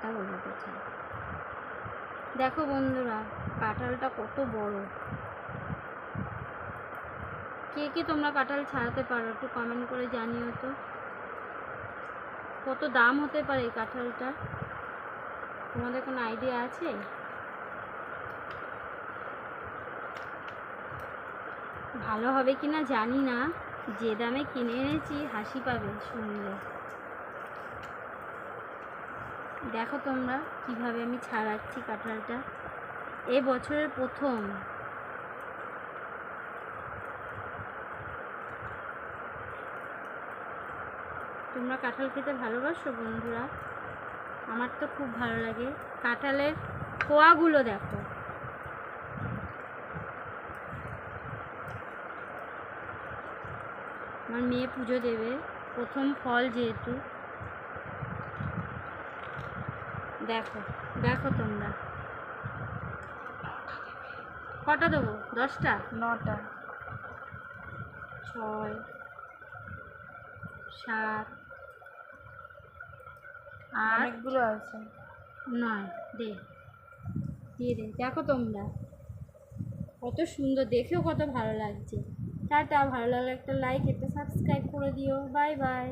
কথা বলতে চাই। দেখো বন্ধুরা, কাঁঠালটা কত বড়। কে কে তোমরা কাঁঠাল ছাড়াতে পারো একটু কমেন্ট করে জানিও তো। কত দাম হতে পারে এই কাঁঠালটা, তোমাদের কোনো আইডিয়া আছে? ভালো হবে কি না জানি না, যে দামে কিনে এনেছি হাসি পাবে শুনলে। দেখো তোমরা কিভাবে আমি ছাড়াচ্ছি কাঁঠালটা, এ বছরের প্রথম। তোমরা কাঁঠাল খেতে ভালোবাসো বন্ধুরা? আমার তো খুব ভালো লাগে। কাঁঠালের কোয়াগুলো দেখো, আমার মেয়ে পুজো দেবে, প্রথম ফল যেহেতু। দেখো দেখো তোমরা, কটা দেবো? 10টা? 9টা, 6, 7, 8, অনেকগুলো আছে। 9 দে, দিয়ে দে। দেখো তোমরা কত সুন্দর, দেখেও কত ভালো লাগছে। টাটা, ভালো লাগলে একটা লাইক, একটা সাবস্ক্রাইব করে দিও। Bye bye.